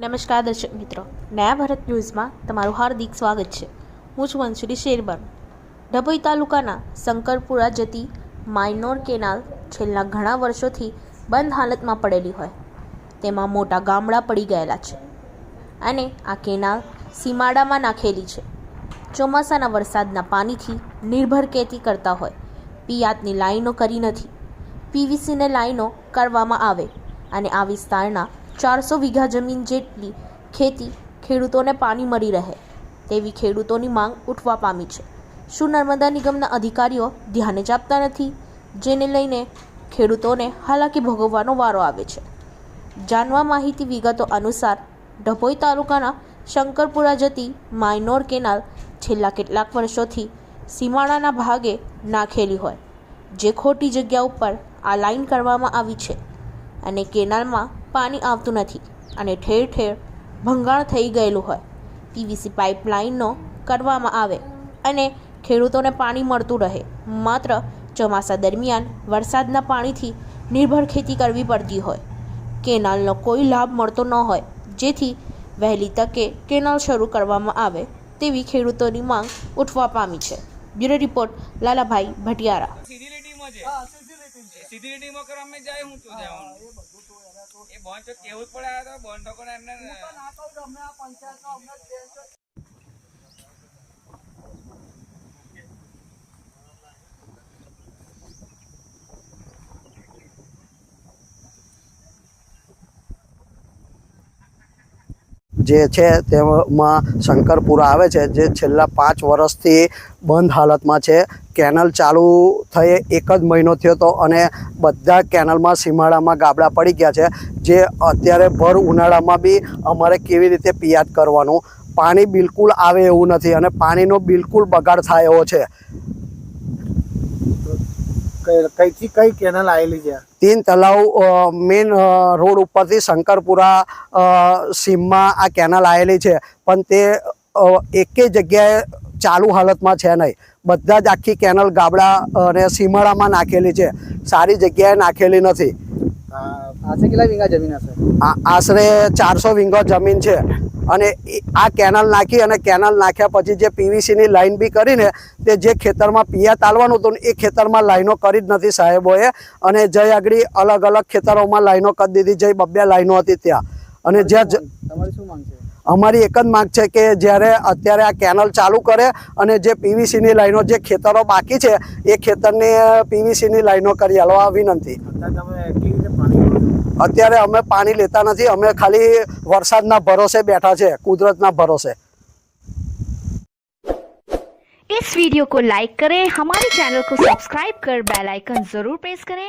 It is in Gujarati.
નમસ્કાર દર્શક મિત્રો, નયા ભારત ન્યૂઝમાં તમારું હાર્દિક સ્વાગત છે। હું છું વંશુલી શેરબાનુ। ડભોઈ તાલુકાના શંકરપુરા જતી માઇનોર કેનાલ છેલ્લા ઘણા વર્ષોથી બંધ હાલતમાં પડેલી હોય તેમાં મોટા ગામડા પડી ગયેલા છે અને આ કેનાલ સીમાડામાં નાખેલી છે। ચોમાસાના વરસાદના પાણીથી નિર્ભર ખેતી કરતા હોય પિયાતની લાઈનો કરી નથી। પીવીસીને લાઈનો કરવામાં આવે અને આ વિસ્તારના 400 વીઘા જમીન જેટલી ખેતી ખેડૂતોને પાણી મળી રહે તેવી ખેડૂતોની માંગ ઉઠવા પામી છે। શું નર્મદા નિગમના અધિકારીઓ ધ્યાને જ આપતા નથી, જેને લઈને ખેડૂતોને હાલાકી ભોગવવાનો વારો આવે છે? જાણવા માહિતી વિગતો અનુસાર ડભોઈ તાલુકાના શંકરપુરા જતી માઇનોર કેનાલ છેલ્લા કેટલાક વર્ષોથી સીમાડાના ભાગે નાખેલી હોય જે ખોટી જગ્યા ઉપર આ લાઈન કરવામાં આવી છે અને કેનાલમાં પાણી આવતું નથી અને ઠેર ઠેર ભંગાણ થઈ ગયેલું હોય। પીવીસી પાઇપલાઇનનો કરવામાં આવે અને ખેડૂતોને પાણી મળતું રહે, માત્ર ચોમાસા દરમિયાન વરસાદના પાણીથી નિર્ભર ખેતી કરવી પડતી હોય। કેનાલનો કોઈ લાભ મળતો ન હોય, જેથી વહેલી તકે કેનાલ શરૂ કરવામાં આવે તેવી ખેડૂતોની માંગ ઉઠવા પામી છે। Bureau report Lalabhai Bhatiyara. સીધી લીટીમાં કરવા મેં જાય હું તો જવાનું એ બોન તો કેવું જ પડે તો બોન તો કોને એમને જે છે તેમાં શંકરપુરા આવે છે, જે છેલ્લા 5 વર્ષથી બંધ હાલતમાં છે। કેનલ ચાલુ થઈ 1 જ મહિનો થયો હતો અને બધા કેનલમાં સીમાડામાં ગાબડા પડી ગયા છે, જે અત્યારે ભર ઉનાળામાં બી અમારે કેવી રીતે પિયાત કરવાનું, પાણી બિલકુલ આવે એવું નથી અને પાણીનો બિલકુલ બગાડ થાય એવો છે। કઈથી કઈ કેનાલ આવેલી છે? 3 તલાવ મેઇન રોડ ઉપરથી શંકરપુરા સીમમાં આ કેનાલ આવેલી છે, પણ તે એકે જગ્યાએ ચાલુ હાલતમાં છે નહીં। બધા જ આખી કેનાલ ગાબડા અને સીમાડામાં નાખેલી છે, સારી જગ્યાએ નાખેલી નથી। આશરે કેટલા વીઘા જમીન હશે? આશરે 400 વીઘા જમીન છે અને આ કેનાલ નાખી અને કેનાલ નાખ્યા પછી જે પીવીસીની લાઈન બી કરીને તે જે ખેતરમાં પિયાત આલવાનું હતું એ ખેતરમાં લાઈનો કરી જ નથી સાહેબોએ, અને જય આગળ અલગ અલગ ખેતરોમાં લાઈનો કરી દીધી, જય 2 લાઈનો હતી ત્યાં। અને જ્યાં તમારી શું માંગ છે? અમારી એક જ માંગ છે કે જ્યારે અત્યારે આ કેનાલ ચાલુ કરે અને જે પીવીસીની લાઈનો જે ખેતરો બાકી છે એ ખેતરની પીવીસીની લાઈનો કરી આલવા વિનંતી। અત્યારે અમે પાણી લેતા નથી, અમે ખાલી વરસાદના ભરોસે બેઠા છે, કુદરતના ભરોસે। इस वीडियो को लाइक करें, हमारे चैनल को सब्सक्राइब कर बेल आइकन जरूर प्रेस करें